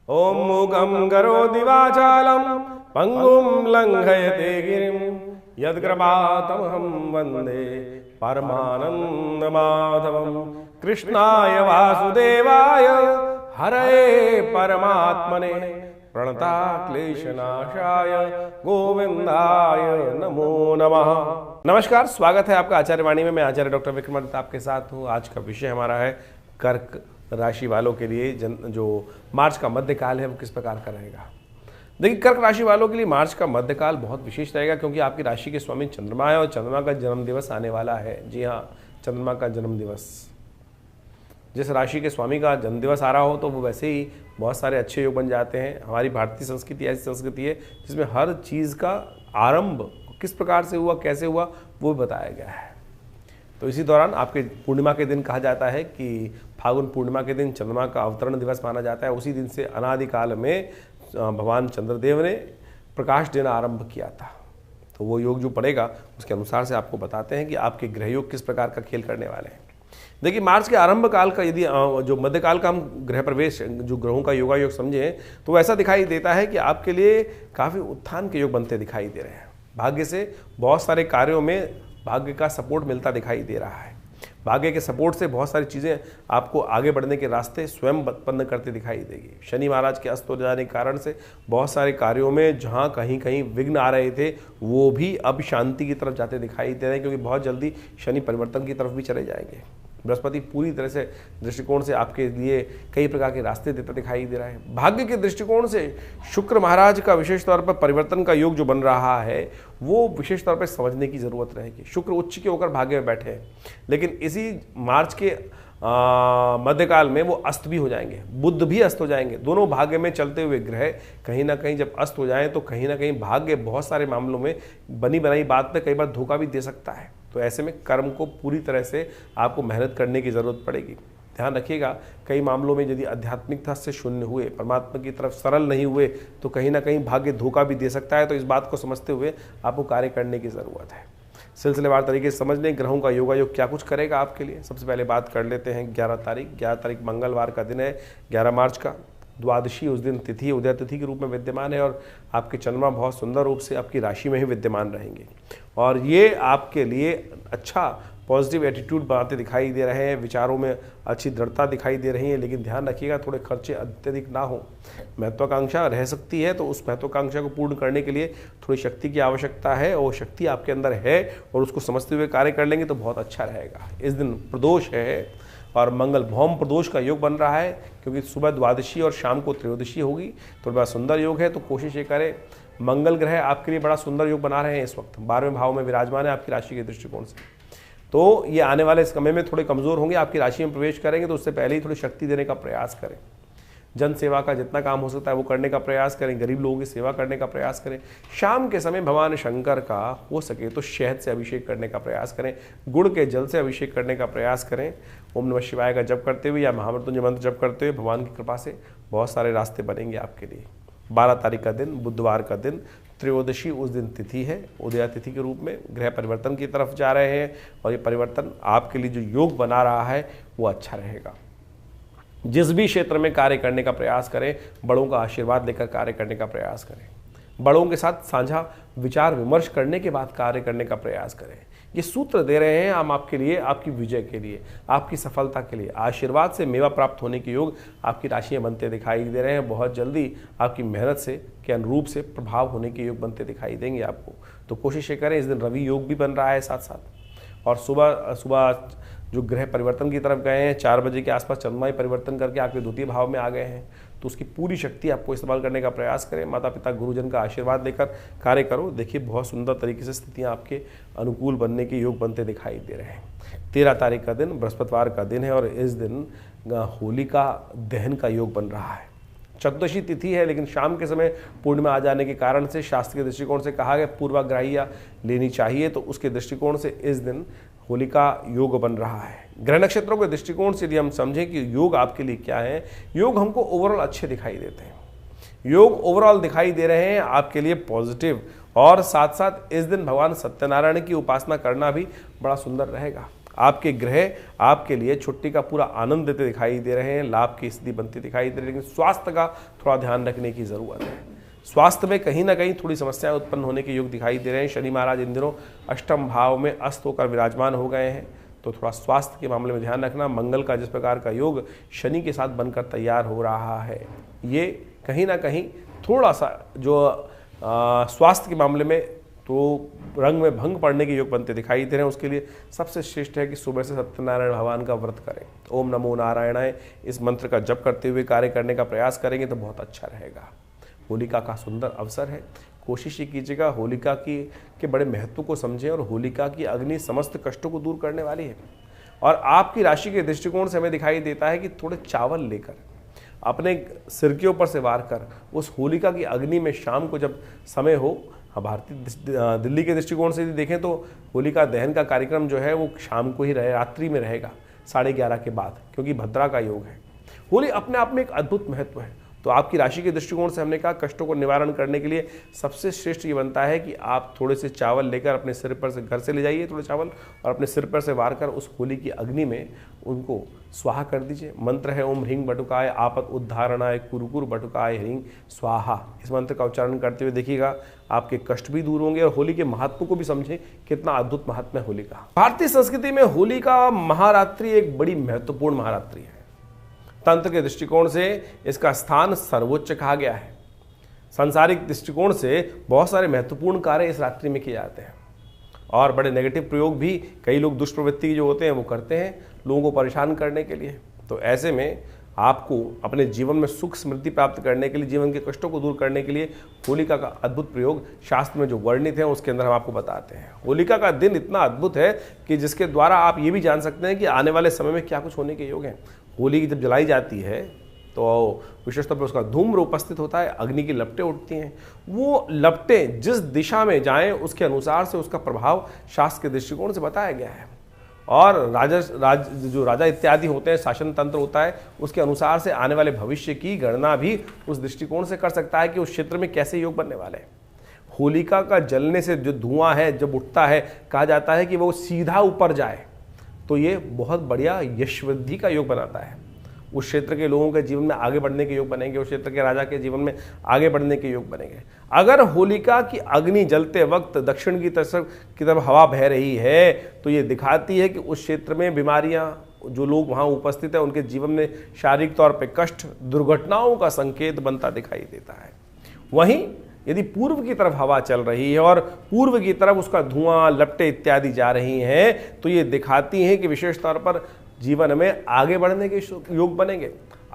ओम मूकं करोति वाचालं पंगुं लंघयते गिरिं यत्कृपातमहं वन्दे परमानन्दमाधवं। कृष्णाय वासुदेवाय हरये परमात्मने प्रणताक्लेशनाशाय गोविंदाय नमो नमः। नमस्कार, स्वागत है आपका आचार्यवाणी में। मैं आचार्य डॉक्टर विक्रमादित्य आपके साथ हूँ। आज का विषय हमारा है कर्क राशि वालों के लिए जो मार्च का मध्यकाल है वो किस प्रकार का रहेगा। देखिए, कर्क राशि वालों के लिए मार्च का मध्यकाल बहुत विशेष रहेगा, क्योंकि आपकी राशि के स्वामी चंद्रमा है और चंद्रमा का जन्म दिवस आने वाला है। जी हाँ, चंद्रमा का जन्म दिवस। जिस राशि के स्वामी का जन्म दिवस आ रहा हो तो वो वैसे ही बहुत सारे अच्छे योग बन जाते हैं। हमारी भारतीय संस्कृति ऐसी संस्कृति है जिसमें हर चीज़ का आरंभ किस प्रकार से हुआ, कैसे हुआ, वो बताया गया है। तो इसी दौरान आपके पूर्णिमा के दिन कहा जाता है कि फागुन पूर्णिमा के दिन चंद्रमा का अवतरण दिवस माना जाता है। उसी दिन से अनादिकाल में भगवान चंद्रदेव ने प्रकाश देना आरंभ किया था। तो वो योग जो पड़ेगा उसके अनुसार से आपको बताते हैं कि आपके ग्रह योग किस प्रकार का खेल करने वाले हैं। देखिए, मार्च के आरंभ काल का यदि जो मध्यकाल का हम ग्रह प्रवेश जो ग्रहों का योगा योग समझें तो ऐसा दिखाई देता है कि आपके लिए काफ़ी उत्थान के योग बनते दिखाई दे रहे हैं। भाग्य से बहुत सारे कार्यों में भाग्य का सपोर्ट मिलता दिखाई दे रहा है। भाग्य के सपोर्ट से बहुत सारी चीज़ें आपको आगे बढ़ने के रास्ते स्वयं उत्पन्न करते दिखाई देगी। शनि महाराज के अस्त हो जाने के कारण से बहुत सारे कार्यों में जहां कहीं कहीं विघ्न आ रहे थे वो भी अब शांति की तरफ जाते दिखाई दे रहे हैं, क्योंकि बहुत जल्दी शनि परिवर्तन की तरफ भी चले जाएंगे। बृहस्पति पूरी तरह से दृष्टिकोण से आपके लिए कई प्रकार के रास्ते देता दिखाई दे रहा है। भाग्य के दृष्टिकोण से शुक्र महाराज का विशेष तौर पर परिवर्तन का योग जो बन रहा है वो विशेष तौर पर समझने की जरूरत रहेगी। शुक्र उच्च के होकर भाग्य में बैठे हैं, लेकिन इसी मार्च के मध्यकाल में वो अस्त भी हो जाएंगे, बुध भी अस्त हो जाएंगे। दोनों भाग्य में चलते हुए ग्रह कहीं ना कहीं जब अस्त हो जाएं तो कहीं ना कहीं भाग्य बहुत सारे मामलों में बनी बनाई बात पे कई बार धोखा भी दे सकता है। तो ऐसे में कर्म को पूरी तरह से आपको मेहनत करने की ज़रूरत पड़ेगी। ध्यान रखिएगा, कई मामलों में यदि आध्यात्मिकता से शून्य हुए, परमात्मा की तरफ सरल नहीं हुए तो कहीं ना कहीं भाग्य धोखा भी दे सकता है। तो इस बात को समझते हुए आपको कार्य करने की ज़रूरत है। सिलसिलेवार तरीके से समझ लें ग्रहों का योगा योग क्या कुछ करेगा आपके लिए। सबसे पहले बात कर लेते हैं 11 तारीख मंगलवार का दिन है, 11 मार्च का। द्वादशी उस दिन तिथि उदय तिथि के रूप में विद्यमान है और आपके चंद्रमा बहुत सुंदर रूप से आपकी राशि में ही विद्यमान रहेंगे और ये आपके लिए अच्छा पॉजिटिव एटीट्यूड बनाते दिखाई दे रहे हैं। विचारों में अच्छी दृढ़ता दिखाई दे रही है, लेकिन ध्यान रखिएगा थोड़े खर्चे अत्यधिक ना हो। महत्वाकांक्षा रह सकती है, तो उस महत्वाकांक्षा को पूर्ण करने के लिए थोड़ी शक्ति की आवश्यकता है और शक्ति आपके अंदर है और उसको समझते हुए कार्य कर लेंगे तो बहुत अच्छा रहेगा। इस दिन प्रदोष है और मंगल भौम प्रदोष का योग बन रहा है, क्योंकि सुबह द्वादशी और शाम को त्रयोदशी होगी। तो बड़ा सुंदर योग है, तो कोशिश ये करें। मंगल ग्रह आपके लिए बड़ा सुंदर योग बना रहे हैं, इस वक्त 12वें भाव में विराजमान है आपकी राशि के दृष्टिकोण से। तो ये आने वाले समय में थोड़े कमज़ोर होंगे, आपकी राशि में प्रवेश करेंगे तो उससे पहले ही थोड़ी शक्ति देने का प्रयास करें। जन सेवा का जितना काम हो सकता है वो करने का प्रयास करें, गरीब लोगों की सेवा करने का प्रयास करें। शाम के समय भगवान शंकर का हो सके तो शहद से अभिषेक करने का प्रयास करें, गुड़ के जल से अभिषेक करने का प्रयास करें। ओम नमः शिवाय का जप करते हुए या महामृत्युंजय मंत्र जप करते हुए भगवान की कृपा से बहुत सारे रास्ते बनेंगे आपके लिए। 12 तारीख का दिन बुधवार का दिन, त्रयोदशी उस दिन तिथि है, उदया तिथि के रूप में ग्रह परिवर्तन की तरफ जा रहे हैं और ये परिवर्तन आपके लिए जो योग बना रहा है वो अच्छा रहेगा। जिस भी क्षेत्र में कार्य करने का प्रयास करें, बड़ों का आशीर्वाद लेकर कार्य करने का प्रयास करें। बड़ों के साथ साझा विचार विमर्श करने के बाद कार्य करने का प्रयास करें। ये सूत्र दे रहे हैं हम आपके लिए, आपकी विजय के लिए, आपकी सफलता के लिए। आशीर्वाद से मेवा प्राप्त होने के योग आपकी राशि में बनते दिखाई दे रहे हैं। बहुत जल्दी आपकी मेहनत से के अनुरूप से प्रभाव होने के योग बनते दिखाई देंगे आपको। तो कोशिश ये करें। इस दिन रवि योग भी बन रहा है साथ साथ, और सुबह जो ग्रह परिवर्तन की तरफ गए हैं 4 बजे के आसपास चंद्रमा परिवर्तन करके आपके द्वितीय भाव में आ गए हैं, तो उसकी पूरी शक्ति आपको इस्तेमाल करने का प्रयास करें। माता पिता गुरुजन का आशीर्वाद लेकर कार्य करो। देखिए, बहुत सुंदर तरीके से स्थितियां आपके अनुकूल बनने के योग बनते दिखाई दे रहे हैं। 13 तारीख का दिन बृहस्पतिवार का दिन है और इस दिन होलिका दहन का योग बन रहा है। चतुर्दशी तिथि है, लेकिन शाम के समय पूर्णिमा आ जाने के कारण से शास्त्र के दृष्टिकोण से कहा गया पूर्वाग्राहियाँ लेनी चाहिए। तो उसके दृष्टिकोण से इस दिन होलिका योग बन रहा है। ग्रह नक्षत्रों के दृष्टिकोण से यदि हम समझें कि योग आपके लिए क्या है, योग हमको ओवरऑल अच्छे दिखाई देते हैं। योग ओवरऑल दिखाई दे रहे हैं आपके लिए पॉजिटिव, और साथ साथ इस दिन भगवान सत्यनारायण की उपासना करना भी बड़ा सुंदर रहेगा। आपके ग्रह आपके लिए छुट्टी का पूरा आनंद देते दिखाई दे रहे हैं, लाभ की स्थिति बनती दिखाई दे रही है, लेकिन स्वास्थ्य का थोड़ा ध्यान रखने की ज़रूरत है। स्वास्थ्य में कहीं ना कहीं थोड़ी समस्याएं उत्पन्न होने के योग दिखाई दे रहे हैं। शनि महाराज इन दिनों अष्टम भाव में अस्त होकर विराजमान हो गए हैं, तो थोड़ा स्वास्थ्य के मामले में ध्यान रखना। मंगल का जिस प्रकार का योग शनि के साथ बनकर तैयार हो रहा है, ये कहीं ना कहीं थोड़ा सा जो स्वास्थ्य के मामले में तो रंग में भंग पड़ने के योग बनते दिखाई दे रहे हैं। उसके लिए सबसे श्रेष्ठ है कि सुबह से सत्यनारायण भगवान का व्रत करें। ओम नमो नारायणाय इस मंत्र का जप करते हुए कार्य करने का प्रयास करेंगे तो बहुत अच्छा रहेगा। होलिका का सुंदर अवसर है, कोशिश ये कीजिएगा होलिका के बड़े महत्व को समझें, और होलिका की अग्नि समस्त कष्टों को दूर करने वाली है। और आपकी राशि के दृष्टिकोण से हमें दिखाई देता है कि थोड़े चावल लेकर अपने सिर के ऊपर से वार कर उस होलिका की अग्नि में शाम को जब समय हो, भारतीय दिल्ली के दृष्टिकोण से यदि देखें तो होलिका दहन का कार्यक्रम जो है वो शाम को ही रात्रि में रहेगा 11:30 के बाद, क्योंकि भद्रा का योग है। होली अपने आप में एक अद्भुत महत्व है। तो आपकी राशि के दृष्टिकोण से हमने कहा कष्टों को निवारण करने के लिए सबसे श्रेष्ठ ये बनता है कि आप थोड़े से चावल लेकर अपने सिर पर से घर से ले जाइए थोड़े चावल, और अपने सिर पर से वार कर उस होली की अग्नि में उनको स्वाहा कर दीजिए। मंत्र है ओम ह्रीं बटुकाय आपत उद्धारणाय कुरुकुर बटुकाय ह्रीं स्वाहा। इस मंत्र का उच्चारण करते हुए देखिएगा आपके कष्ट भी दूर होंगे, और होली के महत्व को भी समझें कितना अद्भुत महात्मा है होली का। भारतीय संस्कृति में होली का महारात्रि एक बड़ी महत्वपूर्ण महारात्रि है। तंत्र के दृष्टिकोण से इसका स्थान सर्वोच्च कहा गया है। सांसारिक दृष्टिकोण से बहुत सारे महत्वपूर्ण कार्य इस रात्रि में किए जाते हैं, और बड़े नेगेटिव प्रयोग भी कई लोग दुष्प्रवृत्ति जो होते हैं वो करते हैं लोगों को परेशान करने के लिए। तो ऐसे में आपको अपने जीवन में सुख समृद्धि प्राप्त करने के लिए, जीवन के कष्टों को दूर करने के लिए होलिका का अद्भुत प्रयोग शास्त्र में जो वर्णित है उसके अंदर हम आपको बताते हैं। होलिका का दिन इतना अद्भुत है कि जिसके द्वारा आप ये भी जान सकते हैं कि आने वाले समय में क्या कुछ होने के योग हैं। होली की जब जलाई जाती है तो विशेष तौर पर उसका धूम्र उपस्थित होता है, अग्नि की लपटें उठती हैं। वो लपटें जिस दिशा में जाएं उसके अनुसार से उसका प्रभाव शास्त्र के दृष्टिकोण से बताया गया है। और जो राजा इत्यादि होते हैं, शासन तंत्र होता है, उसके अनुसार से आने वाले भविष्य की गणना भी उस दृष्टिकोण से कर सकता है कि उस क्षेत्र में कैसे योग बनने वाले हैं। होलिका का जलने से जो धुआं है जब उठता है, कहा जाता है कि वो सीधा ऊपर जाए, तो ये बहुत बढ़िया यश वृद्धि का योग बनाता है। उस क्षेत्र के लोगों के जीवन में आगे बढ़ने के योग बनेंगे, उस क्षेत्र के राजा के जीवन में आगे बढ़ने के योग बनेंगे। अगर होलिका की अग्नि जलते वक्त दक्षिण की तरफ हवा बह रही है तो ये दिखाती है कि उस क्षेत्र में बीमारियां, जो लोग वहाँ उपस्थित हैं उनके जीवन में शारीरिक तौर पर कष्ट, दुर्घटनाओं का संकेत बनता दिखाई देता है। वहीं यदि पूर्व की तरफ हवा चल रही है और पूर्व की तरफ उसका धुआं, लपटें इत्यादि जा रही हैं, तो ये दिखाती हैं कि विशेष तौर पर जीवन में आगे बढ़ने के योग बनेंगे,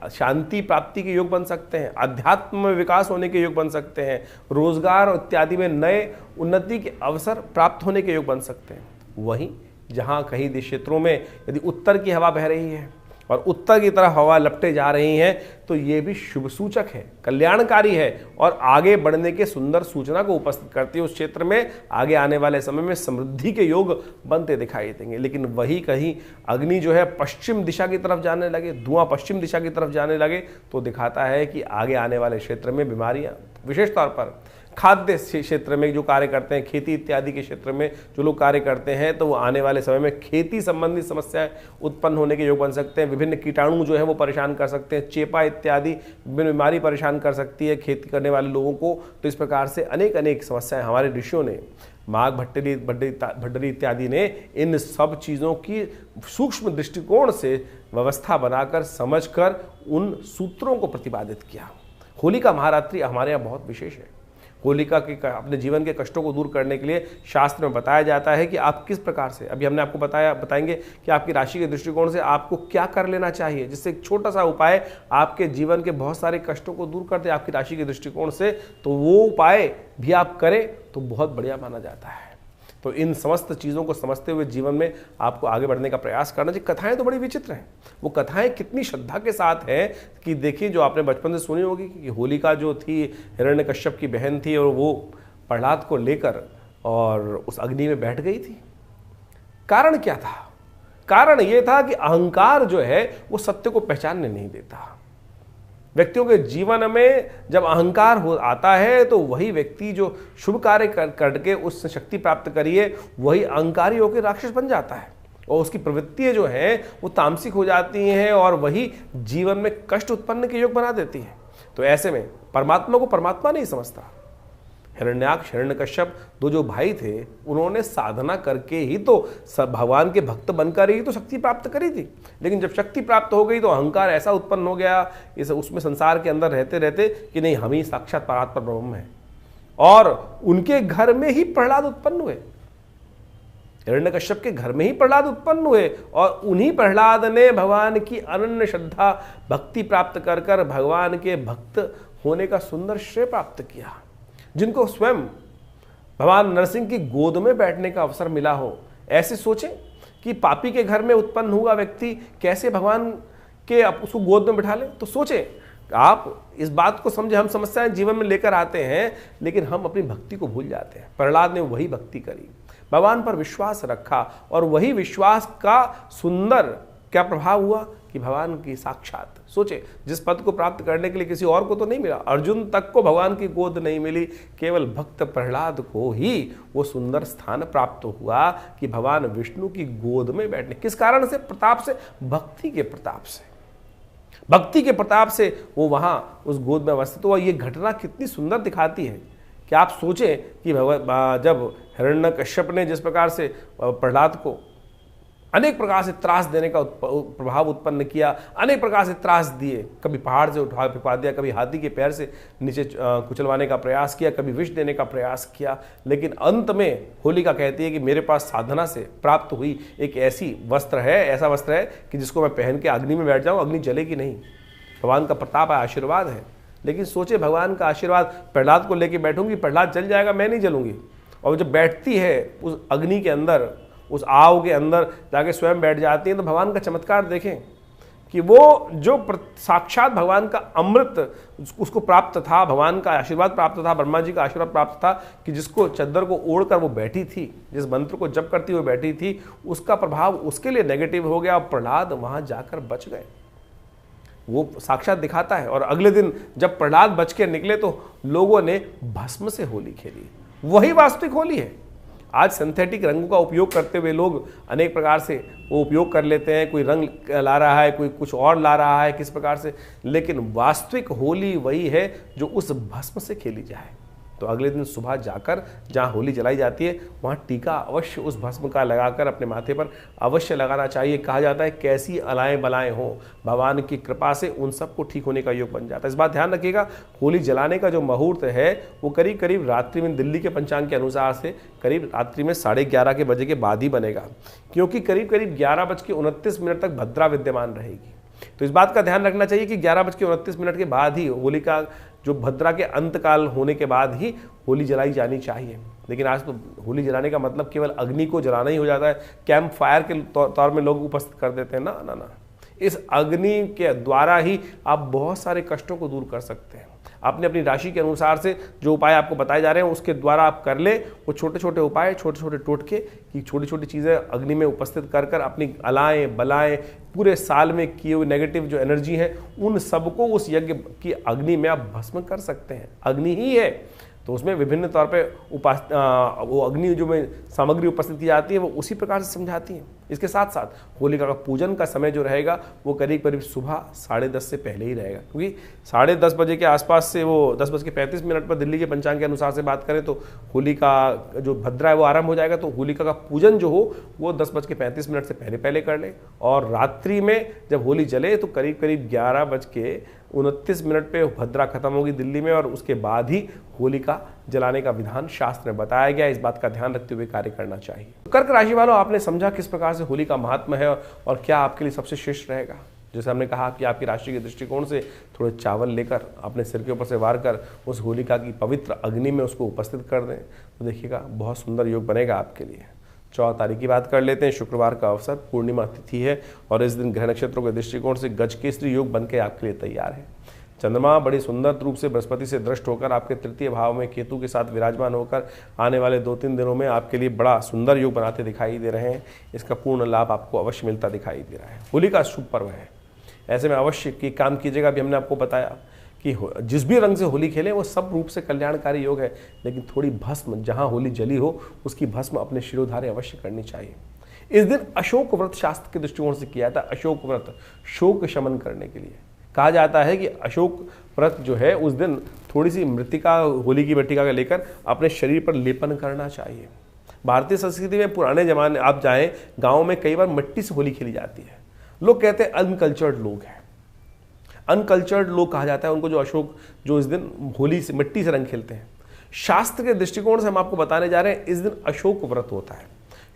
शांति प्राप्ति के योग बन सकते हैं, अध्यात्म में विकास होने के योग बन सकते हैं, रोजगार इत्यादि में नए उन्नति के अवसर प्राप्त होने के योग बन सकते हैं। वहीं जहाँ कहीं क्षेत्रों में यदि उत्तर की हवा बह रही है और उत्तर की तरफ हवा लपटे जा रही हैं, तो ये भी शुभ सूचक है, कल्याणकारी है, और आगे बढ़ने के सुंदर सूचना को उपस्थित करती है। उस क्षेत्र में आगे आने वाले समय में समृद्धि के योग बनते दिखाई देंगे। लेकिन वही कहीं अग्नि जो है पश्चिम दिशा की तरफ जाने लगे, धुआं पश्चिम दिशा की तरफ जाने लगे, तो दिखाता है कि आगे आने वाले क्षेत्र में बीमारियां, विशेष तौर पर खाद्य क्षेत्र में जो कार्य करते हैं, खेती इत्यादि के क्षेत्र में जो लोग कार्य करते हैं, तो वो आने वाले समय में खेती संबंधी समस्याएं उत्पन्न होने के योग बन सकते हैं। विभिन्न कीटाणु जो है वो परेशान कर सकते हैं, चेपा इत्यादि विभिन्न बीमारी परेशान कर सकती है खेती करने वाले लोगों को। तो इस प्रकार से अनेक समस्याएं हमारे ऋषियों ने, माघ भट्टरी इत्यादि ने इन सब चीज़ों की सूक्ष्म दृष्टिकोण से व्यवस्था बनाकर समझकर उन सूत्रों को प्रतिपादित किया। होली का महारात्रि हमारे यहाँ बहुत विशेष है। होलिका के अपने जीवन के कष्टों को दूर करने के लिए शास्त्र में बताया जाता है कि आप किस प्रकार से, अभी हमने आपको बताएंगे कि आपकी राशि के दृष्टिकोण से आपको क्या कर लेना चाहिए, जिससे एक छोटा सा उपाय आपके जीवन के बहुत सारे कष्टों को दूर कर दे आपकी राशि के दृष्टिकोण से। तो वो उपाय भी आप करें तो बहुत बढ़िया माना जाता है। तो इन समस्त चीज़ों को समझते हुए जीवन में आपको आगे बढ़ने का प्रयास करना चाहिए। कथाएं तो बड़ी विचित्र हैं, वो कथाएं कितनी श्रद्धा के साथ हैं कि देखिए, जो आपने बचपन से सुनी होगी कि होलिका जो थी हिरण्यकश्यप की बहन थी, और वो प्रहलाद को लेकर और उस अग्नि में बैठ गई थी। कारण क्या था? कारण ये था कि अहंकार जो है वो सत्य को पहचानने नहीं देता। व्यक्तियों के जीवन में जब अहंकार हो आता है तो वही व्यक्ति जो शुभ कार्य करके उससे शक्ति प्राप्त करिए, वही अहंकारी होकर राक्षस बन जाता है। और उसकी प्रवृत्तियां जो हैं वो तामसिक हो जाती हैं और वही जीवन में कष्ट उत्पन्न के योग बना देती हैं। तो ऐसे में परमात्मा को परमात्मा नहीं समझता। हिरण्याक्ष हिरण्यकश्यप दो जो भाई थे, उन्होंने साधना करके ही तो भगवान के भक्त बनकर ही तो शक्ति प्राप्त करी थी। लेकिन जब शक्ति प्राप्त हो गई तो अहंकार ऐसा उत्पन्न हो गया इस उसमें संसार के अंदर रहते रहते कि नहीं, हम ही साक्षात परात्पर ब्रह्म है। और उनके घर में ही प्रहलाद उत्पन्न हुए, हिरण्यकश्यप के घर में ही प्रहलाद उत्पन्न हुए और उन्हीं प्रहलाद ने भगवान की अनन्य श्रद्धा भक्ति प्राप्त कर कर भगवान के भक्त होने का सुंदर श्रेय प्राप्त किया। जिनको स्वयं भगवान नरसिंह की गोद में बैठने का अवसर मिला हो। ऐसे सोचें कि पापी के घर में उत्पन्न हुआ व्यक्ति कैसे भगवान के उसको गोद में बिठा ले। तो सोचें, आप इस बात को समझे, हम समस्याएं जीवन में लेकर आते हैं लेकिन हम अपनी भक्ति को भूल जाते हैं। प्रहलाद ने वही भक्ति करी, भगवान पर विश्वास रखा और वही विश्वास का सुंदर क्या प्रभाव हुआ कि भगवान की साक्षात सोचे जिस पद को प्राप्त करने के लिए किसी और को तो नहीं मिला, अर्जुन तक को भगवान की गोद नहीं मिली, केवल भक्त प्रहलाद को ही वो सुंदर स्थान प्राप्त हुआ कि भगवान विष्णु की गोद में बैठने। किस कारण से? प्रताप से, भक्ति के प्रताप से। भक्ति के प्रताप से वो वहां उस गोद में अवस्थित हुआ। ये घटना कितनी सुंदर दिखाती है कि आप सोचें कि जब हिरण्यकश्यप ने जिस प्रकार से प्रहलाद को अनेक प्रकार से त्रास देने का प्रभाव उत्पन्न किया, अनेक प्रकार से त्रास दिए, कभी पहाड़ से उठा फेंका दिया, कभी हाथी के पैर से नीचे कुचलवाने का प्रयास किया, कभी विष देने का प्रयास किया, लेकिन अंत में होलिका कहती है कि मेरे पास साधना से प्राप्त हुई एक ऐसी वस्त्र है, ऐसा वस्त्र है कि जिसको मैं पहन के अग्नि में बैठ जाऊँ, अग्नि जलेगी नहीं। भगवान का प्रताप है, आशीर्वाद है। लेकिन सोचे भगवान का आशीर्वाद, प्रहलाद को लेके बैठूंगी, प्रहलाद जल जाएगा, मैं नहीं जलूंगी। और जब बैठती है उस अग्नि के अंदर, उस आग के अंदर जाके स्वयं बैठ जाती हैं, तो भगवान का चमत्कार देखें कि वो जो साक्षात भगवान का अमृत उसको प्राप्त था, भगवान का आशीर्वाद प्राप्त था, ब्रह्मा जी का आशीर्वाद प्राप्त था कि जिसको चद्दर को ओढ़कर वो बैठी थी, जिस मंत्र को जप करती हुई बैठी थी, उसका प्रभाव उसके लिए नेगेटिव हो गया और प्रहलाद वहां जाकर बच गए। वो साक्षात दिखाता है। और अगले दिन जब प्रहलाद बच के निकले तो लोगों ने भस्म से होली खेली। वही वास्तविक होली है। आज सिंथेटिक रंगों का उपयोग करते हुए लोग अनेक प्रकार से वो उपयोग कर लेते हैं, कोई रंग ला रहा है, कोई कुछ और ला रहा है, किस प्रकार से, लेकिन वास्तविक होली वही है जो उस भस्म से खेली जाए। तो अगले दिन सुबह जाकर जहाँ होली जलाई जाती है वहाँ टीका अवश्य उस भस्म का लगाकर अपने माथे पर अवश्य लगाना चाहिए। कहा जाता है कैसी अलाएं बलाएं हो, भगवान की कृपा से उन सबको ठीक होने का योग बन जाता है। इस बात ध्यान रखिएगा, होली जलाने का जो मुहूर्त है वो करीब करीब रात्रि में, दिल्ली के पंचांग के अनुसार से करीब रात्रि में 11:30 के बजे के बाद ही बनेगा, क्योंकि करीब करीब 11:29 तक भद्रा विद्यमान रहेगी। तो इस बात का ध्यान रखना चाहिए कि 11:29 के बाद ही होली का जो भद्रा के अंतकाल होने के बाद ही होली जलाई जानी चाहिए। लेकिन आज तो होली जलाने का मतलब केवल अग्नि को जलाना ही हो जाता है, कैंप फायर के तौर में लोग उपस्थित कर देते हैं। ना ना ना, इस अग्नि के द्वारा ही आप बहुत सारे कष्टों को दूर कर सकते हैं। अपने अपनी राशि के अनुसार से जो उपाय आपको बताए जा रहे हैं उसके द्वारा आप कर ले। वो छोटे छोटे उपाय, छोटे छोटे टोटके की छोटी छोटी चीज़ें अग्नि में उपस्थित कर कर अपनी अलाएं बलाएं, पूरे साल में किए हुए नेगेटिव जो एनर्जी है उन सबको उस यज्ञ की अग्नि में आप भस्म कर सकते हैं। अग्नि ही है तो उसमें विभिन्न तौर पे वो अग्नि जो में सामग्री उपस्थित की जाती है वो उसी प्रकार से समझाती है। इसके साथ साथ होलिका का पूजन का समय जो रहेगा वो करीब करीब सुबह 10:30 से पहले ही रहेगा, क्योंकि 10:30 बजे के आसपास से वो 10:35 पर दिल्ली के पंचांग के अनुसार से बात करें तो होलिका जो भद्रा है वो आरंभ हो जाएगा। तो होलिका का पूजन जो हो वो 10:35 से पहले पहले कर ले। और रात्रि में जब होली जले तो करीब करीब 11:29 पे भद्रा खत्म होगी दिल्ली में, और उसके बाद ही होलिका जलाने का विधान शास्त्र में बताया गया। इस बात का ध्यान रखते हुए कार्य करना चाहिए। कर्क राशि वालों, आपने समझा किस प्रकार से होली का महात्मा है और क्या आपके लिए सबसे श्रेष्ठ रहेगा। जैसे हमने कहा कि आपकी राशि के दृष्टिकोण से थोड़े चावल लेकर अपने सिर के ऊपर से वार कर उस होलिका की पवित्र अग्नि में उसको उपस्थित कर दें तो देखिएगा बहुत सुंदर योग बनेगा आपके लिए। 14 तारीख की बात कर लेते हैं। शुक्रवार का अवसर, पूर्णिमा तिथि है और इस दिन ग्रह नक्षत्रों के दृष्टिकोण से गजकेसरी योग बन के आपके लिए तैयार है। चंद्रमा बड़ी सुंदर रूप से बृहस्पति से दृष्ट होकर आपके तृतीय भाव में केतु के साथ विराजमान होकर आने वाले 2-3 दिनों में आपके लिए बड़ा सुंदर योग बनाते दिखाई दे रहे हैं। इसका पूर्ण लाभ आपको अवश्य मिलता दिखाई दे रहा है। होली का शुभ पर्व है, ऐसे में अवश्य की काम कीजिएगा। अभी हमने आपको बताया कि जिस भी रंग से होली खेलें वो सब रूप से कल्याणकारी योग है, लेकिन थोड़ी भस्म जहाँ होली जली हो उसकी भस्म अपने शिरोधार्य अवश्य करनी चाहिए। इस दिन अशोक व्रत शास्त्र के दृष्टिकोण से किया था। अशोक व्रत शोक शमन करने के लिए कहा जाता है कि अशोक व्रत जो है उस दिन थोड़ी सी मृतिका, होली की मृतिका का लेकर अपने शरीर पर लेपन करना चाहिए। भारतीय संस्कृति में पुराने जमाने आप जाएं, गाँव में कई बार मिट्टी से होली खेली जाती है। लोग कहते हैं अनकल्चर्ड लोग हैं, अनकल्चर्ड लोग कहा जाता है उनको, जो अशोक जो इस दिन होली से मिट्टी से रंग खेलते हैं। शास्त्र के दृष्टिकोण से हम आपको बताने जा रहे हैं, इस दिन अशोक व्रत होता है,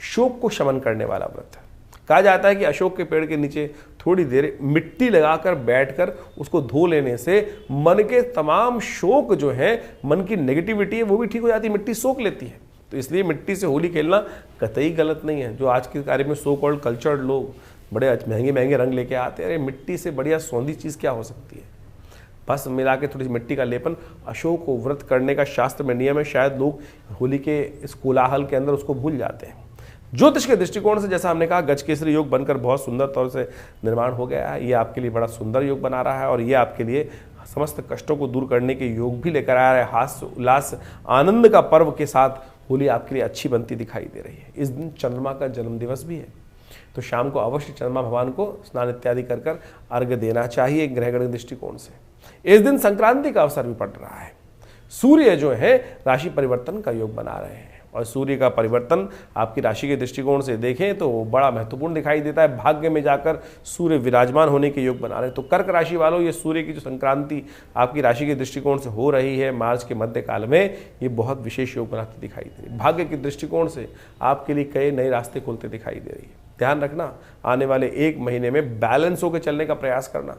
शोक को शमन करने वाला व्रत है। कहा जाता है कि अशोक के पेड़ के नीचे थोड़ी देर मिट्टी लगाकर बैठकर उसको धो लेने से मन के तमाम शोक जो है, मन की नेगेटिविटी है, वो भी ठीक हो जाती है, मिट्टी सोख लेती है। तो इसलिए मिट्टी से होली खेलना कतई गलत नहीं है। जो आज के कार्य में सो कॉल्ड कल्चर्ड लोग बड़े महंगे महंगे रंग लेके आते हैं, अरे मिट्टी से बढ़िया सौंधी चीज़ क्या हो सकती है। बस मिला के थोड़ी सी मिट्टी का लेपन, अशोक को व्रत करने का शास्त्र में नियम है। शायद लोग होली के इस कोलाहल के अंदर उसको भूल जाते हैं। ज्योतिष के दृष्टिकोण से जैसा हमने कहा, गजकेसरी योग बनकर बहुत सुंदर तौर से निर्माण हो गया है। ये आपके लिए बड़ा सुंदर योग बना रहा है और ये आपके लिए समस्त कष्टों को दूर करने के योग भी लेकर आ रहा है। हास्य उल्लास आनंद का पर्व के साथ होली आपके लिए अच्छी बनती दिखाई दे रही है। इस दिन चंद्रमा का जन्म दिवस भी है, तो शाम को अवश्य चंद्रमा भगवान को स्नान इत्यादि कर कर अर्घ्य देना चाहिए ग्रहगण दृष्टिकोण से। इस दिन संक्रांति का अवसर भी पड़ रहा है। सूर्य जो है राशि परिवर्तन का योग बना रहे हैं और सूर्य का परिवर्तन आपकी राशि के दृष्टिकोण से देखें तो बड़ा महत्वपूर्ण दिखाई देता है। भाग्य में जाकर सूर्य विराजमान होने के योग बना रहे हैं। तो कर्क राशि वालों, ये सूर्य की जो संक्रांति आपकी राशि के दृष्टिकोण से हो रही है मार्च के मध्यकाल में, ये बहुत विशेष योग बनाती दिखाई दे रही है। भाग्य के दृष्टिकोण से आपके लिए कई नए रास्ते खुलते दिखाई दे रही है। ध्यान रखना, आने वाले एक महीने में बैलेंस होकर चलने का प्रयास करना।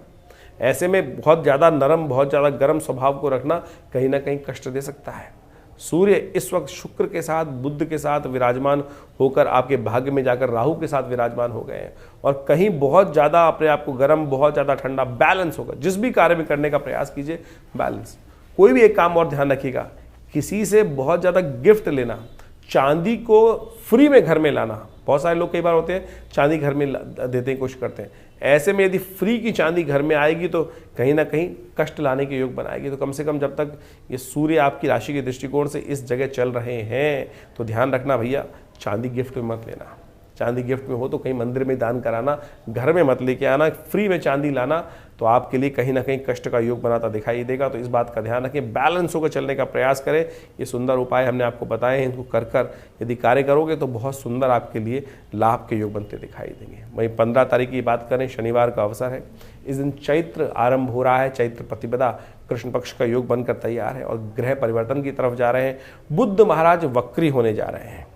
ऐसे में बहुत ज़्यादा नरम, बहुत ज़्यादा गर्म स्वभाव को रखना कहीं ना कहीं कष्ट दे सकता है। सूर्य इस वक्त शुक्र के साथ, बुध के साथ विराजमान होकर आपके भाग्य में जाकर राहु के साथ विराजमान हो गए हैं और कहीं बहुत ज़्यादा अपने आप को गर्म, बहुत ज़्यादा ठंडा, बैलेंस होगा। जिस भी कार्य में करने का प्रयास कीजिए बैलेंस। कोई भी एक काम और ध्यान रखिएगा, किसी से बहुत ज़्यादा गिफ्ट लेना, चांदी को फ्री में घर में लाना। बहुत सारे लोग कई बार होते हैं चांदी घर में देने की कोशिश करते हैं। ऐसे में यदि फ्री की चांदी घर में आएगी तो कहीं ना कहीं कष्ट लाने के योग बनाएगी। तो कम से कम जब तक ये सूर्य आपकी राशि के दृष्टिकोण से इस जगह चल रहे हैं तो ध्यान रखना भैया, चांदी गिफ्ट में मत लेना। चांदी गिफ्ट में हो तो कहीं मंदिर में दान कराना, घर में मत लेके आना। फ्री में चांदी लाना तो आपके लिए कहीं ना कहीं कष्ट का योग बनाता दिखाई देगा। तो इस बात का ध्यान रखें, बैलेंस होकर चलने का प्रयास करें। ये सुंदर उपाय हमने आपको बताए हैं, इनको कर कर यदि कार्य करोगे तो बहुत सुंदर आपके लिए लाभ के योग बनते दिखाई देंगे। वहीं 15 तारीख की बात करें, शनिवार का अवसर है। इस दिन चैत्र आरंभ हो रहा है। चैत्र प्रतिपदा कृष्ण पक्ष का योग बनकर तैयार है और ग्रह परिवर्तन की तरफ जा रहे हैं। बुध महाराज वक्री होने जा रहे हैं।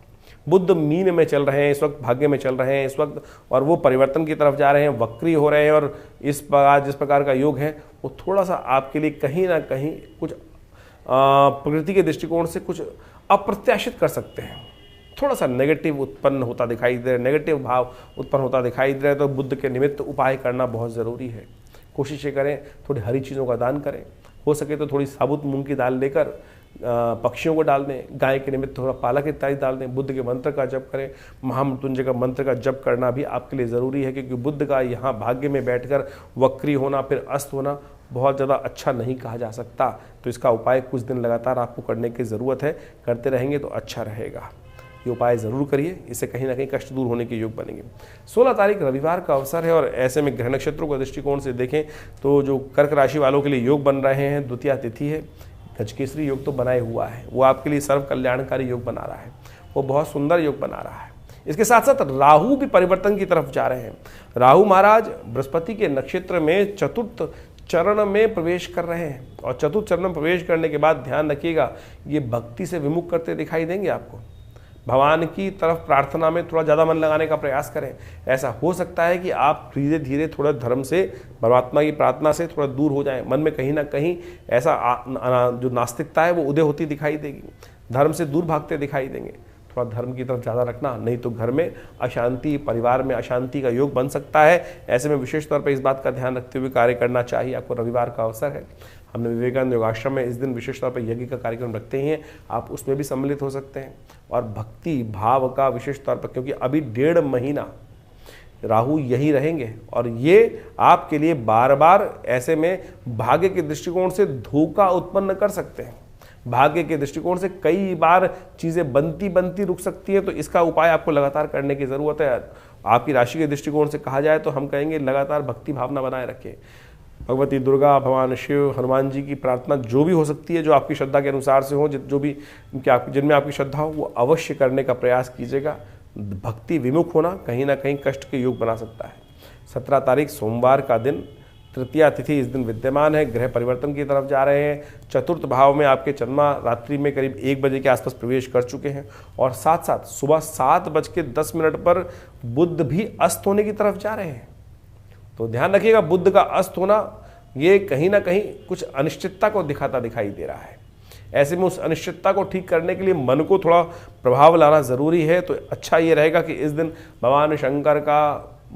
बुध मीन में चल रहे हैं इस वक्त, भाग्य में चल रहे हैं इस वक्त, और वो परिवर्तन की तरफ जा रहे हैं, वक्री हो रहे हैं। और इस प्रकार जिस प्रकार का योग है वो थोड़ा सा आपके लिए कहीं ना कहीं कुछ प्रकृति के दृष्टिकोण से कुछ अप्रत्याशित कर सकते हैं। थोड़ा सा नेगेटिव उत्पन्न होता दिखाई दे रहा है, नेगेटिव भाव उत्पन्न होता दिखाई दे रहा है। तो बुध के निमित्त उपाय करना बहुत ज़रूरी है। कोशिशें करें, थोड़ी हरी चीज़ों का दान करें, हो सके तो थोड़ी साबुत मूंग की दाल लेकर पक्षियों को डाल दें, गाय के निमित्त थोड़ा पालक इत्यादि डाल दें। बुद्ध के मंत्र का जप करें, महामृत्युंजय का मंत्र का जप करना भी आपके लिए ज़रूरी है, क्योंकि बुद्ध का यहाँ भाग्य में बैठकर वक्री होना फिर अस्त होना बहुत ज़्यादा अच्छा नहीं कहा जा सकता। तो इसका उपाय कुछ दिन लगातार आपको करने की ज़रूरत है, करते रहेंगे तो अच्छा रहेगा। ये उपाय ज़रूर करिए, इससे कहीं ना कहीं कष्ट दूर होने के योग बनेंगे। 16 तारीख रविवार का अवसर है और ऐसे में ग्रह नक्षत्रों के दृष्टिकोण से देखें तो जो कर्क राशि वालों के लिए योग बन रहे हैं, द्वितीया तिथि है। गजकेसरी योग तो बनाए हुआ है, वो आपके लिए सर्व कल्याणकारी योग बना रहा है, वो बहुत सुंदर योग बना रहा है। इसके साथ साथ राहु भी परिवर्तन की तरफ जा रहे हैं। राहु महाराज बृहस्पति के नक्षत्र में चतुर्थ चरण में प्रवेश कर रहे हैं और चतुर्थ चरण में प्रवेश करने के बाद ध्यान रखिएगा, ये भक्ति से विमुख करते दिखाई देंगे आपको। भगवान की तरफ प्रार्थना में थोड़ा ज़्यादा मन लगाने का प्रयास करें। ऐसा हो सकता है कि आप धीरे धीरे थोड़ा धर्म से, परमात्मा की प्रार्थना से थोड़ा दूर हो जाएं। मन में कहीं ना कहीं ऐसा जो नास्तिकता है वो उदय होती दिखाई देगी, धर्म से दूर भागते दिखाई देंगे। थोड़ा धर्म की तरफ ज़्यादा रखना, नहीं तो घर में अशांति, परिवार में अशांति का योग बन सकता है। ऐसे में विशेष तौर पर इस बात का ध्यान रखते हुए कार्य करना चाहिए। आपको रविवार का अवसर है, हमने विवेकानंद योगाश्रम में इस दिन विशेष तौर पर यज्ञ का कार्यक्रम रखते हैं, आप उसमें भी सम्मिलित हो सकते हैं। और भक्ति भाव का विशेष तौर पर, क्योंकि अभी 1.5 महीना राहु यही रहेंगे और ये आपके लिए बार बार ऐसे में भाग्य के दृष्टिकोण से धोखा उत्पन्न कर सकते हैं। भाग्य के दृष्टिकोण से कई बार चीज़ें बनती बनती रुक सकती है, तो इसका उपाय आपको लगातार करने की ज़रूरत है। आपकी राशि के दृष्टिकोण से कहा जाए तो हम कहेंगे लगातार भक्ति भावना बनाए रखें। भगवती दुर्गा, भगवान शिव, हनुमान जी की प्रार्थना जो भी हो सकती है, जो आपकी श्रद्धा के अनुसार से हो, जो भी जिनमें आपकी श्रद्धा हो, वो अवश्य करने का प्रयास कीजिएगा। भक्ति विमुख होना कहीं ना कहीं कष्ट के योग बना सकता है। 17 तारीख सोमवार का दिन, तृतीया तिथि इस दिन विद्यमान है। ग्रह परिवर्तन की तरफ जा रहे हैं। चतुर्थ भाव में आपके चंद्रमा रात्रि में करीब 1 बजे के आसपास प्रवेश कर चुके हैं, और साथ साथ सुबह 7:10 पर बुध भी अस्त होने की तरफ जा रहे हैं। तो ध्यान रखिएगा, बुध का अस्त होना ये कहीं ना कहीं कुछ अनिश्चितता को दिखाई दे रहा है। ऐसे में उस अनिश्चितता को ठीक करने के लिए मन को थोड़ा प्रभाव लाना ज़रूरी है। तो अच्छा ये रहेगा कि इस दिन भगवान शंकर का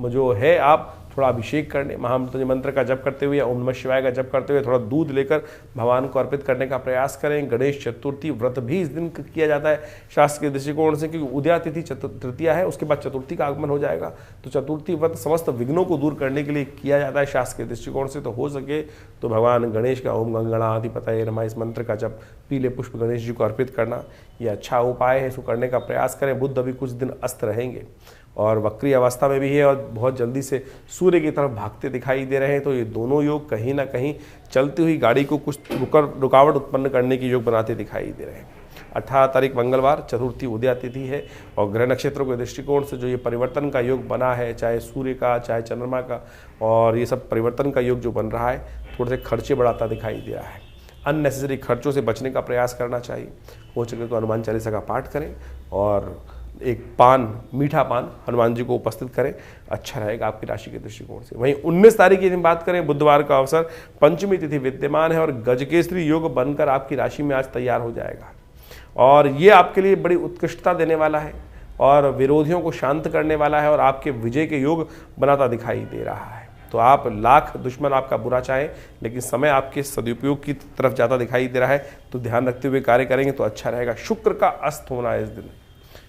जो है आप थोड़ा अभिषेक करने, महामृत्युंजय मंत्र का जप करते हुए या ओम नमः शिवाय का जप करते हुए थोड़ा दूध लेकर भगवान को अर्पित करने का प्रयास करें। गणेश चतुर्थी व्रत भी इस दिन किया जाता है शास्त्र के दृष्टिकोण से, क्योंकि उदया तिथि तृतीया है, उसके बाद चतुर्थी का आगमन हो जाएगा। तो चतुर्थी व्रत समस्त विघ्नों को दूर करने के लिए किया जाता है शास्त्र के दृष्टिकोण से। तो हो सके तो भगवान गणेश का ओम गणगणाधिपतये नमः इस मंत्र का जप, पीले पुष्प गणेश जी को अर्पित करना, ये अच्छा उपाय है। इसको करने का प्रयास करें। बुध अभी कुछ दिन अस्त रहेंगे और वक्री अवस्था में भी है, और बहुत जल्दी से सूर्य की तरफ भागते दिखाई दे रहे हैं। तो ये दोनों योग कहीं ना कहीं चलती हुई गाड़ी को कुछ रुकावट उत्पन्न करने की योग बनाते दिखाई दे रहे हैं। 18 तारीख मंगलवार, चतुर्थी उदया तिथि है, और ग्रह नक्षत्रों के दृष्टिकोण से जो ये परिवर्तन का योग बना है, चाहे सूर्य का चाहे चंद्रमा का, और ये सब परिवर्तन का योग जो बन रहा है, थोड़े से खर्चे बढ़ाता दिखाई दे रहा है। अननेसेसरी खर्चों से बचने का प्रयास करना चाहिए। हो सके तो हनुमान चालीसा का पाठ करें और एक मीठा पान हनुमान जी को उपस्थित करें, अच्छा रहेगा आपकी राशि के दृष्टिकोण से। वहीं 19 तारीख की बात करें, बुधवार का अवसर, पंचमी तिथि विद्यमान है, और गजकेसरी योग बनकर आपकी राशि में आज तैयार हो जाएगा, और ये आपके लिए बड़ी उत्कृष्टता देने वाला है और विरोधियों को शांत करने वाला है, और आपके विजय के योग बनाता दिखाई दे रहा है। तो आप लाख दुश्मन आपका बुरा चाहे, लेकिन समय आपके सदुपयोग की तरफ जाता दिखाई दे रहा है। तो ध्यान रखते हुए कार्य करेंगे तो अच्छा रहेगा। शुक्र का अस्त होना है इस दिन,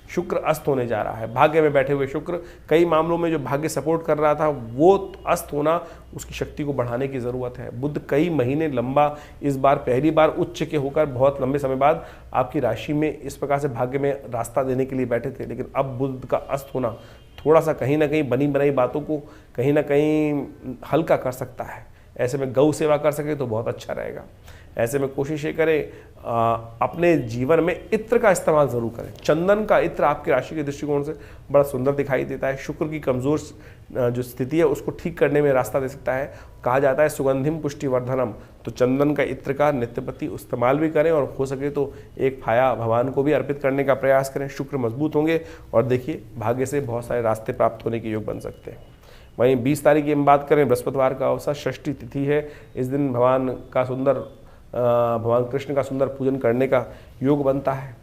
शुक्र अस्त होने जा रहा है। भाग्य में बैठे हुए शुक्र, कई मामलों में जो भाग्य सपोर्ट कर रहा था वो अस्त होना, उसकी शक्ति को बढ़ाने की ज़रूरत है। बुध कई महीने लंबा, इस बार पहली बार उच्च के होकर बहुत लंबे समय बाद आपकी राशि में इस प्रकार से भाग्य में रास्ता देने के लिए बैठे थे, लेकिन अब बुध का अस्त होना थोड़ा सा कहीं ना कहीं बनी बनाई बातों को कहीं ना कहीं हल्का कर सकता है। ऐसे में गौ सेवा कर सके तो बहुत अच्छा रहेगा। ऐसे में कोशिश ये करें अपने जीवन में इत्र का इस्तेमाल जरूर करें। चंदन का इत्र आपकी राशि के दृष्टिकोण से बड़ा सुंदर दिखाई देता है। शुक्र की कमजोर जो स्थिति है उसको ठीक करने में रास्ता दे सकता है। कहा जाता है सुगंधिम पुष्टिवर्धनम, तो चंदन का इत्र का नित्यप्रति इस्तेमाल भी करें, और हो सके तो एक फाया भगवान को भी अर्पित करने का प्रयास करें। शुक्र मजबूत होंगे और देखिए भाग्य से बहुत सारे रास्ते प्राप्त होने के योग बन सकते हैं। वहीं 20 तारीख की हम बात करें, बृहस्पतिवार का अवसर, षष्ठी तिथि है। इस दिन भगवान कृष्ण का सुंदर पूजन करने का योग बनता है,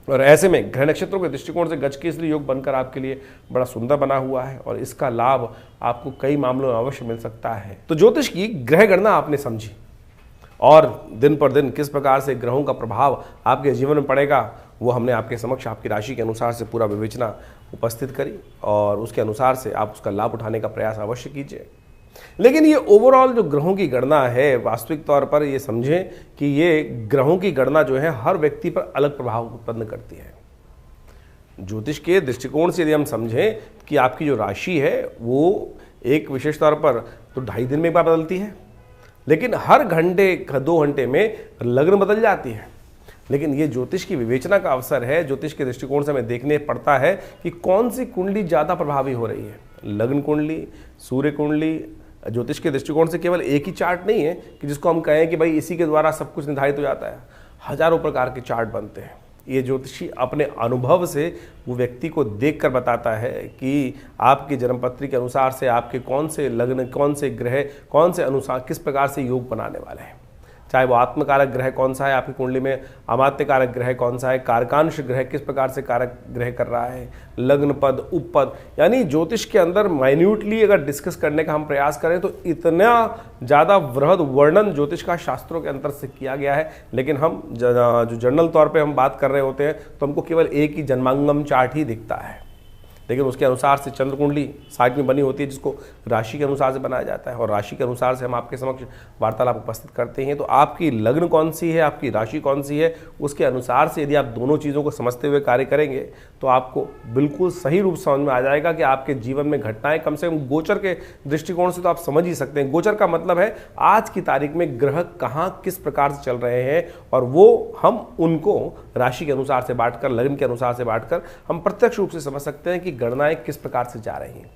और ऐसे में ग्रह नक्षत्रों के दृष्टिकोण से गजकेसरी योग बनकर आपके लिए बड़ा सुंदर बना हुआ है, और इसका लाभ आपको कई मामलों में अवश्य मिल सकता है। तो ज्योतिष की ग्रह गणना आपने समझी, और दिन पर दिन किस प्रकार से ग्रहों का प्रभाव आपके जीवन में पड़ेगा वो हमने आपके समक्ष आपकी राशि के अनुसार से पूरा विवेचना उपस्थित करी, और उसके अनुसार से आप उसका लाभ उठाने का प्रयास अवश्य कीजिए। लेकिन ये ओवरऑल जो ग्रहों की गणना है, वास्तविक तौर पर ये समझें कि ये ग्रहों की गणना जो है हर व्यक्ति पर अलग प्रभाव उत्पन्न करती है। ज्योतिष के दृष्टिकोण से यदि हम समझें कि आपकी जो राशि है वो एक विशेष तौर पर तो 2.5 दिन में एक बार बदलती है, लेकिन हर घंटे 2 घंटे में लग्न बदल जाती है। लेकिन ये ज्योतिष की विवेचना का अवसर है। ज्योतिष के दृष्टिकोण से हमें देखने पड़ता है कि कौन सी कुंडली ज़्यादा प्रभावी हो रही है। लग्न कुंडली, सूर्य कुंडली, ज्योतिष के दृष्टिकोण से केवल एक ही चार्ट नहीं है कि जिसको हम कहें कि भाई इसी के द्वारा सब कुछ निर्धारित हो जाता है। हजारों प्रकार के चार्ट बनते हैं। ये ज्योतिषी अपने अनुभव से वो व्यक्ति को देखकर बताता है कि आपकी जन्मपत्री के अनुसार से आपके कौन से लग्न, कौन से ग्रह, कौन से अनुसार किस प्रकार से योग बनाने वाले हैं। चाहे वो आत्मकारक ग्रह कौन सा है आपकी कुंडली में, अमात्य कारक ग्रह कौन सा है, कारकांश ग्रह किस प्रकार से कारक ग्रह कर रहा है, लग्न पद, उपपद, यानी ज्योतिष के अंदर माइन्यूटली अगर डिस्कस करने का हम प्रयास करें तो इतना ज़्यादा वृहद वर्णन ज्योतिष का शास्त्रों के अंतर से किया गया है। लेकिन हम जो जनरल तौर पर हम बात कर रहे होते हैं तो हमको केवल एक ही जन्मांगम चार्ट ही दिखता है। लेकिन उसके अनुसार से चंद्र कुंडली साइड में बनी होती है, जिसको राशि के अनुसार से बनाया जाता है, और राशि के अनुसार से हम आपके समक्ष वार्तालाप उपस्थित करते हैं। तो आपकी लग्न कौन सी है, आपकी राशि कौन सी है, उसके अनुसार से यदि आप दोनों चीज़ों को समझते हुए कार्य करेंगे तो आपको बिल्कुल सही रूप समझ में आ जाएगा कि आपके जीवन में घटनाएं, कम से कम गोचर के दृष्टिकोण से तो आप समझ ही सकते हैं। गोचर का मतलब है आज की तारीख में ग्रह कहाँ किस प्रकार से चल रहे हैं, और वो हम उनको राशि के अनुसार से बांटकर, लग्न के अनुसार से बांटकर हम प्रत्यक्ष रूप से समझ सकते हैं कि गणनाएं किस प्रकार से जा रही हैं।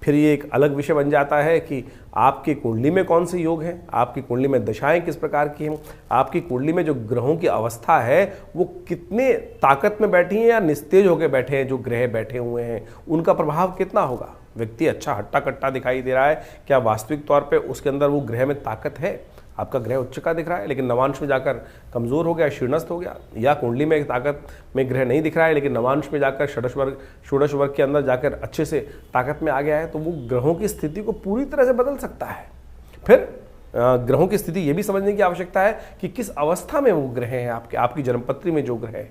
फिर ये एक अलग विषय बन जाता है कि आपकी कुंडली में कौन से योग हैं, आपकी कुंडली में दशाएं किस प्रकार की हैं, आपकी कुंडली में जो ग्रहों की अवस्था है वो कितने ताकत में बैठी हैं या निस्तेज होकर बैठे हैं, जो ग्रह बैठे हुए हैं उनका प्रभाव कितना होगा। व्यक्ति अच्छा हट्टा कट्टा दिखाई दे रहा है, क्या वास्तविक तौर पे उसके अंदर वो ग्रह में ताकत है। आपका ग्रह उच्च का दिख रहा है लेकिन नवांश में जाकर कमजोर हो गया, शीर्णस्थ हो गया, या कुंडली में ताकत में ग्रह नहीं दिख रहा है लेकिन नवांश में जाकर षोडश वर्ग के अंदर जाकर अच्छे से ताकत में आ गया है, तो वो ग्रहों की स्थिति को पूरी तरह से बदल सकता है। फिर ग्रहों की स्थिति ये भी समझने की आवश्यकता है कि किस अवस्था में वो ग्रह हैं, आपकी जन्मपत्री में जो ग्रह है।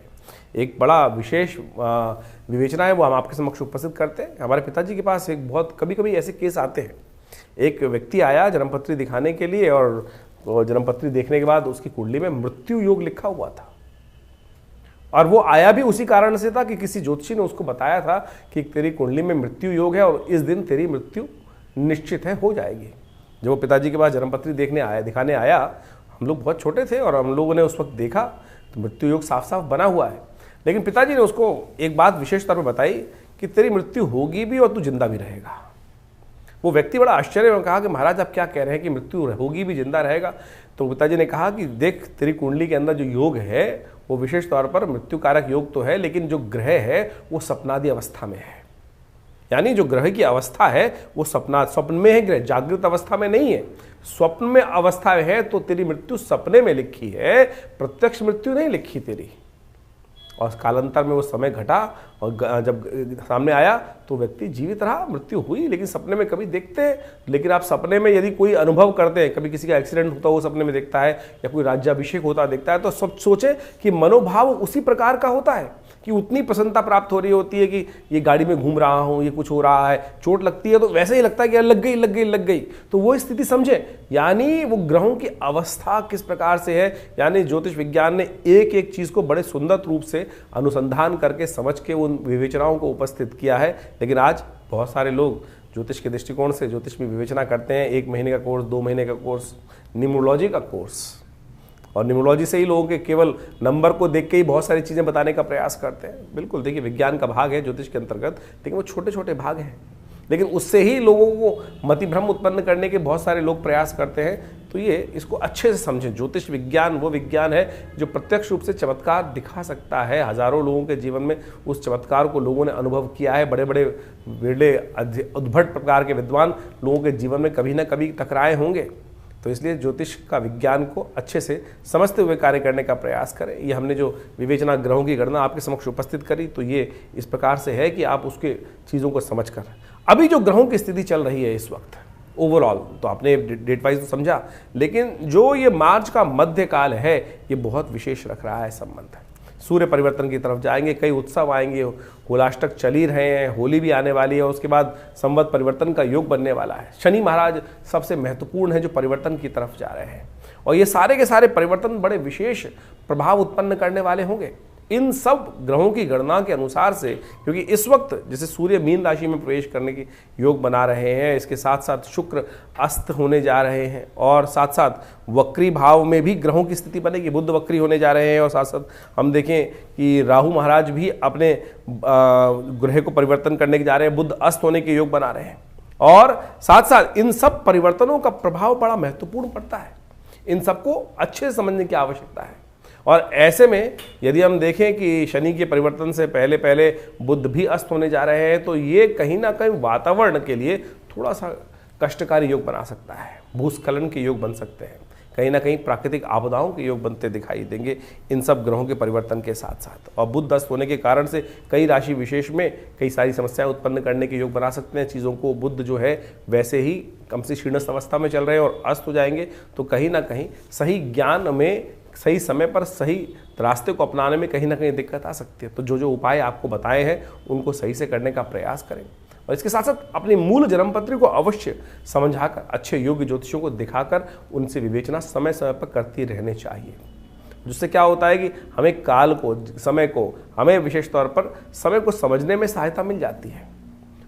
एक बड़ा विशेष विवेचना है वो हम आपके समक्ष उपस्थित करते हैं। हमारे पिताजी के पास एक बहुत कभी कभी ऐसे केस आते हैं। एक व्यक्ति आया जन्मपत्री दिखाने के लिए, और जन्मपत्री देखने के बाद उसकी कुंडली में मृत्यु योग लिखा हुआ था, और वो आया भी उसी कारण से था कि किसी ज्योतिषी ने उसको बताया था कि तेरी कुंडली में मृत्यु योग है और इस दिन तेरी मृत्यु निश्चित है, हो जाएगी। जब वो पिताजी के पास जन्मपत्री दिखाने आया, हम लोग बहुत छोटे थे और हम लोगों ने उस वक्त देखा तो मृत्यु योग साफ साफ बना हुआ है। लेकिन पिताजी ने उसको एक बात विशेष तौर पर बताई कि तेरी मृत्यु होगी भी और तू जिंदा भी रहेगा। वो व्यक्ति बड़ा आश्चर्य में कहा कि महाराज आप क्या कह रहे हैं कि मृत्यु होगी भी, जिंदा रहेगा। तो पिताजी ने कहा कि देख, तेरी कुंडली के अंदर जो योग है वो विशेष तौर पर मृत्यु कारक योग तो है, लेकिन जो ग्रह है वो सपनादि अवस्था में है। यानी जो ग्रह की अवस्था है वो स्वप्न में है, ग्रह जागृत अवस्था में नहीं है। स्वप्न में अवस्था है तो तेरी मृत्यु सपने में लिखी है, प्रत्यक्ष मृत्यु नहीं लिखी तेरी। और कालांतर में वो समय घटा और जब सामने आया तो व्यक्ति जीवित रहा, मृत्यु हुई, लेकिन सपने में कभी देखते हैं। लेकिन आप सपने में यदि कोई अनुभव करते हैं, कभी किसी का एक्सीडेंट होता वो सपने में देखता है या कोई राज्याभिषेक होता देखता है, तो सब सोचे कि मनोभाव उसी प्रकार का होता है कि उतनी प्रसन्नता प्राप्त हो रही होती है कि ये गाड़ी में घूम रहा हूँ, ये कुछ हो रहा है, चोट लगती है तो वैसे ही लगता है कि लग गई लग गई लग गई। तो वो स्थिति समझे, यानी वो ग्रहों की अवस्था किस प्रकार से है। यानी ज्योतिष विज्ञान ने एक एक चीज को बड़े सुंदर रूप से अनुसंधान करके समझ के उन विवेचनाओं को उपस्थित किया है। लेकिन आज बहुत सारे लोग ज्योतिष के दृष्टिकोण से ज्योतिष में विवेचना करते हैं। 1 महीने का कोर्स, 2 महीने का कोर्स, न्यूमरोलॉजी का कोर्स, और न्यूमरोलॉजी से ही लोगों के केवल नंबर को देख के ही बहुत सारी चीज़ें बताने का प्रयास करते हैं। बिल्कुल, देखिए विज्ञान का भाग है ज्योतिष के अंतर्गत, लेकिन वो छोटे छोटे भाग हैं, लेकिन उससे ही लोगों को मतिभ्रम उत्पन्न करने के बहुत सारे लोग प्रयास करते हैं। तो ये इसको अच्छे से समझें, ज्योतिष विज्ञान वो विज्ञान है जो प्रत्यक्ष रूप से चमत्कार दिखा सकता है। हजारों लोगों के जीवन में उस चमत्कार को लोगों ने अनुभव किया है। बड़े बड़े विरले उद्भट प्रकार के विद्वान लोगों के जीवन में कभी ना कभी टकराए होंगे। तो इसलिए ज्योतिष का विज्ञान को अच्छे से समझते हुए कार्य करने का प्रयास करें। ये हमने जो विवेचना ग्रहों की गणना आपके समक्ष उपस्थित करी, तो ये इस प्रकार से है कि आप उसके चीज़ों को समझकर, अभी जो ग्रहों की स्थिति चल रही है इस वक्त ओवरऑल, तो आपने डेट वाइज तो समझा, लेकिन जो ये मार्च का मध्यकाल है ये बहुत विशेष रख रहा है संबंध। सूर्य परिवर्तन की तरफ जाएंगे, कई उत्सव आएंगे, होलाष्टक चल ही रहे हैं, होली भी आने वाली है, उसके बाद संवत परिवर्तन का योग बनने वाला है। शनि महाराज सबसे महत्वपूर्ण है जो परिवर्तन की तरफ जा रहे हैं, और ये सारे के सारे परिवर्तन बड़े विशेष प्रभाव उत्पन्न करने वाले होंगे इन सब ग्रहों की गणना के अनुसार से। क्योंकि इस वक्त जैसे सूर्य मीन राशि में प्रवेश करने की योग बना रहे हैं, इसके साथ साथ शुक्र अस्त होने जा रहे हैं, और साथ साथ वक्री भाव में भी ग्रहों की स्थिति बनेगी, बुध वक्री होने जा रहे हैं, और साथ साथ हम देखें कि राहु महाराज भी अपने ग्रह को परिवर्तन करने के जा रहे हैं, बुध अस्त होने के योग बना रहे हैं। और साथ साथ इन सब परिवर्तनों का प्रभाव बड़ा महत्वपूर्ण पड़ता है, इन सबको अच्छे से समझने की आवश्यकता है। और ऐसे में यदि हम देखें कि शनि के परिवर्तन से पहले पहले बुध भी अस्त होने जा रहे हैं, तो ये कहीं ना कहीं वातावरण के लिए थोड़ा सा कष्टकारी योग बना सकता है, भूस्खलन के योग बन सकते हैं, कहीं ना कहीं प्राकृतिक आपदाओं के योग बनते दिखाई देंगे इन सब ग्रहों के परिवर्तन के साथ साथ। और बुध अस्त होने के कारण से कई राशि विशेष में कई सारी समस्याएं उत्पन्न करने के योग बना सकते हैं। चीज़ों को बुध जो है वैसे ही कम से क्षीणस्थ अवस्था में चल रहे हैं और अस्त हो जाएंगे, तो कहीं ना कहीं सही ज्ञान में सही समय पर सही रास्ते को अपनाने में कहीं ना कहीं दिक्कत आ सकती है। तो जो जो उपाय आपको बताए हैं उनको सही से करने का प्रयास करें, और इसके साथ साथ अपनी मूल जन्मपत्री को अवश्य समझाकर, अच्छे योग्य ज्योतिषियों को दिखाकर उनसे विवेचना समय समय पर करती रहनी चाहिए। जिससे क्या होता है कि हमें काल को, समय को, हमें विशेष तौर पर समय को समझने में सहायता मिल जाती है,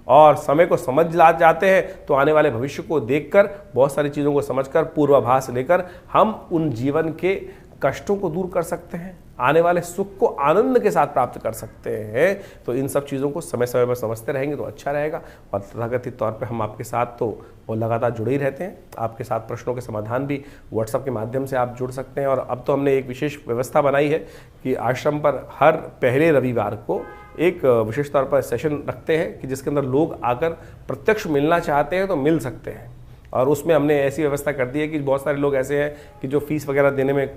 और समय को समझ जाते हैं तो आने वाले भविष्य को देखकर, बहुत सारी चीज़ों को समझकर, पूर्वाभास लेकर हम उन जीवन के कष्टों को दूर कर सकते हैं, आने वाले सुख को आनंद के साथ प्राप्त कर सकते हैं। तो इन सब चीज़ों को समय समय पर समझते रहेंगे तो अच्छा रहेगा। और तथाकथित तौर पे हम आपके साथ तो वो लगातार जुड़े ही रहते हैं। आपके साथ प्रश्नों के समाधान भी व्हाट्सएप के माध्यम से आप जुड़ सकते हैं। और अब तो हमने एक विशेष व्यवस्था बनाई है कि आश्रम पर हर पहले रविवार को एक विशेष तौर पर सेशन रखते हैं कि जिसके अंदर लोग आकर प्रत्यक्ष मिलना चाहते हैं तो मिल सकते हैं। और उसमें हमने ऐसी व्यवस्था कर दी है कि बहुत सारे लोग ऐसे हैं कि जो फीस वगैरह देने में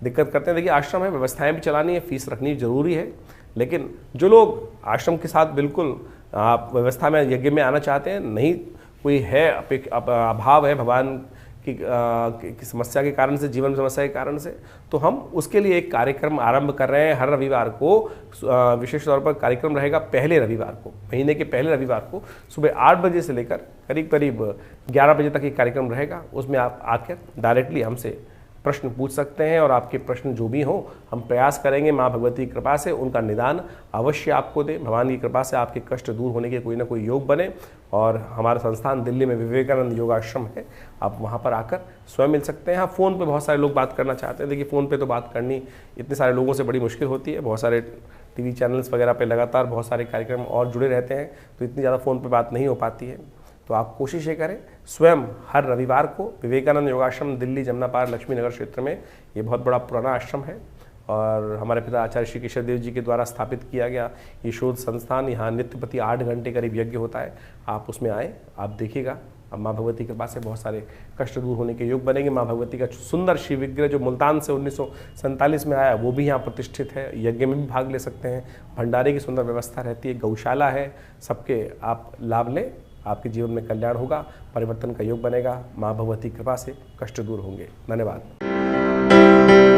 दिक्कत करते हैं। देखिए, आश्रम है, व्यवस्थाएं भी चलानी है, फीस रखनी जरूरी है, लेकिन जो लोग आश्रम के साथ बिल्कुल आप व्यवस्था में, यज्ञ में आना चाहते हैं, नहीं कोई है अभाव है भगवान की समस्या के कारण से, जीवन समस्या के कारण से, तो हम उसके लिए एक कार्यक्रम आरंभ कर रहे हैं। हर रविवार को विशेष तौर पर कार्यक्रम रहेगा, पहले रविवार को, महीने के पहले रविवार को सुबह 8 बजे से लेकर करीब करीब 11 बजे तक ये कार्यक्रम रहेगा। उसमें आप आकर डायरेक्टली हमसे प्रश्न पूछ सकते हैं, और आपके प्रश्न जो भी हों हम प्रयास करेंगे माँ भगवती की कृपा से उनका निदान अवश्य आपको दें। भगवान की कृपा से आपके कष्ट दूर होने के कोई ना कोई योग बने। और हमारा संस्थान दिल्ली में विवेकानंद योगाश्रम है, आप वहाँ पर आकर स्वयं मिल सकते हैं। हाँ, फ़ोन पे बहुत सारे लोग बात करना चाहते हैं। देखिए, फ़ोन पे तो बात करनी इतने सारे लोगों से बड़ी मुश्किल होती है। बहुत सारे टीवी चैनल्स वगैरह पे लगातार बहुत सारे कार्यक्रम और जुड़े रहते हैं, तो इतनी ज़्यादा फ़ोन पर बात नहीं हो पाती है। तो आप कोशिश ये करें, स्वयं हर रविवार को विवेकानंद योगाश्रम दिल्ली जमुना पार लक्ष्मी नगर क्षेत्र में, ये बहुत बड़ा पुराना आश्रम है और हमारे पिता आचार्य श्री केशव देव जी के द्वारा स्थापित किया गया ये शोध संस्थान। यहाँ नित्य प्रति 8 घंटे करीब यज्ञ होता है। आप उसमें आए, आप देखिएगा, अब माँ भगवती के पास से बहुत सारे कष्ट दूर होने के योग बनेंगे। माँ भगवती का सुंदर शिव विग्रह जो मुल्तान से 1947 में आया वो भी यहाँ प्रतिष्ठित है। यज्ञ में भी भाग ले सकते हैं। भंडारे की सुंदर व्यवस्था रहती है, गौशाला है, सबके आप लाभ लें। आपके जीवन में कल्याण होगा, परिवर्तन का योग बनेगा। माँ भगवती कृपा से कष्ट दूर होंगे। धन्यवाद।